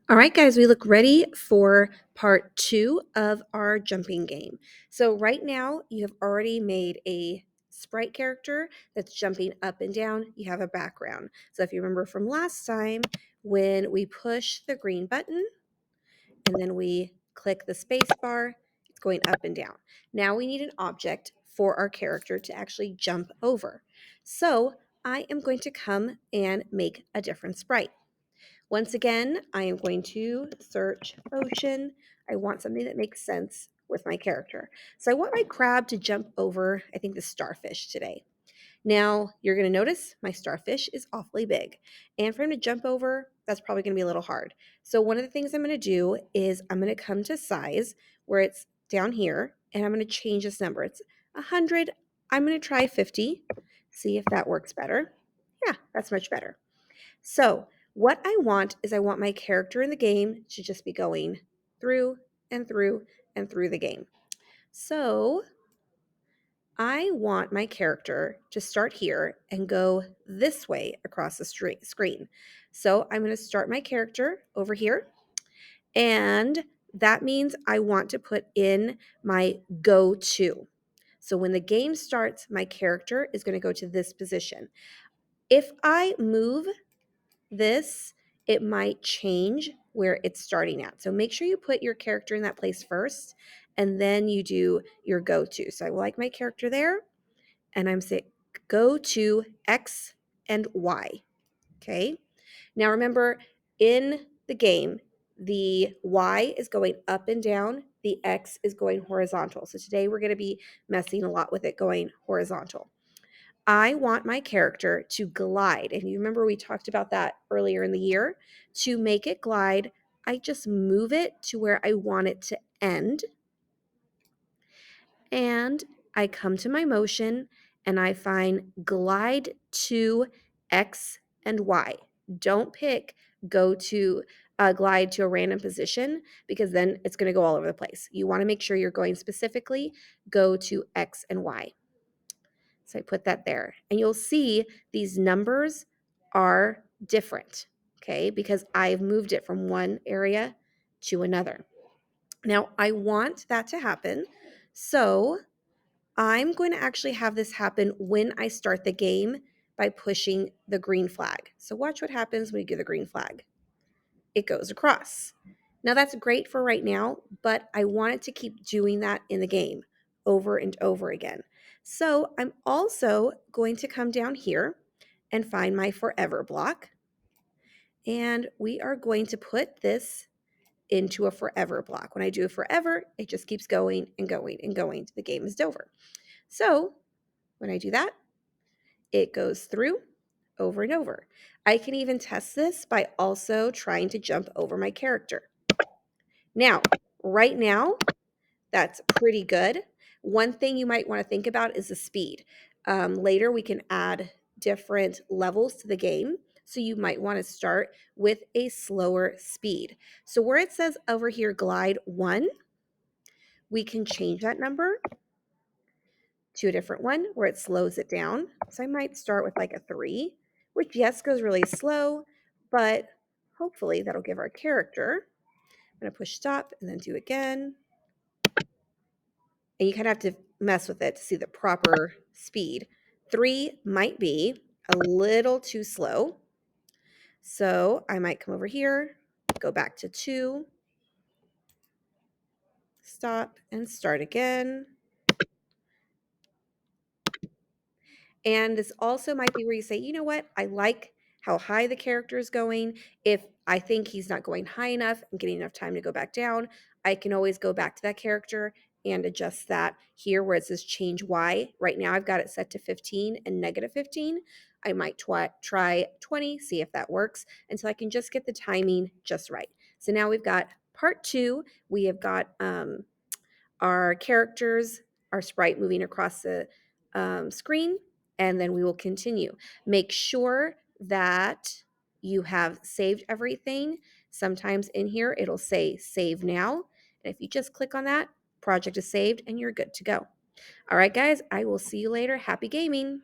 All right, guys, we look ready for part 2 of our jumping game. So right now you have already made a sprite character that's jumping up and down. You have a background. So if you remember from last time, when we push the green button and then we click the space bar, it's going up and down. Now we need an object for our character to actually jump over. So I am going to come and make a different sprite. Once again, I am going to search ocean. I want something that makes sense with my character. So I want my crab to jump over, I think, the starfish today. Now, you're going to notice my starfish is awfully big. And for him to jump over, that's probably going to be a little hard. So one of the things I'm going to do is I'm going to come to size where it's down here, and I'm going to change this number. It's 100. I'm going to try 50, see if that works better. Yeah, that's much better. So what I want is I want my character in the game to just be going through and through and through the game. So I want my character to start here and go this way across the screen. So I'm going to start my character over here. And that means I want to put in my go to. So when the game starts, my character is going to go to this position. If I move this, it might change where it's starting at. So make sure you put your character in that place first, and then you do your go-to. So I like my character there, and I'm saying go to X and Y. Okay. Now remember, in the game, the Y is going up and down, the X is going horizontal. So today we're going to be messing a lot with it going horizontal. I want my character to glide. And you remember we talked about that earlier in the year. To make it glide, I just move it to where I want it to end. And I come to my motion and I find glide to X and Y. Don't pick go to glide to a random position because then it's going to go all over the place. You want to make sure you're going specifically go to X and Y. So I put that there. And you'll see these numbers are different, okay, because I've moved it from one area to another. Now, I want that to happen. So I'm going to actually have this happen when I start the game by pushing the green flag. So watch what happens when you do the green flag. It goes across. Now that's great for right now, but I wanted to keep doing that in the game over and over again. So I'm also going to come down here and find my forever block. And we are going to put this into a forever block. When I do a forever, it just keeps going and going and going till the game is over. So when I do that, it goes through over and over. I can even test this by also trying to jump over my character. Now, right now, that's pretty good. One thing you might want to think about is the speed. Later, we can add different levels to the game. So you might want to start with a slower speed. So where it says over here, glide 1, we can change that number to a different one where it slows it down. So I might start with like a 3, which yes, goes really slow, but hopefully that'll give our character. I'm going to push stop and then do again. And you kind of have to mess with it to see the proper speed. 3 might be a little too slow. So I might come over here, go back to 2, stop, and start again. And this also might be where you say, you know what, I like how high the character is going. If I think he's not going high enough and getting enough time to go back down, I can always go back to that character and adjust that here where it says change Y. Right now I've got it set to 15 and negative 15. I might try 20, see if that works until I can just get the timing just right. So now we've got part 2. We have got our characters, our sprite moving across the screen, and then we will continue. Make sure that you have saved everything. Sometimes in here it'll say save now. And if you just click on that, project is saved and you're good to go. All right, guys, I will see you later. Happy gaming.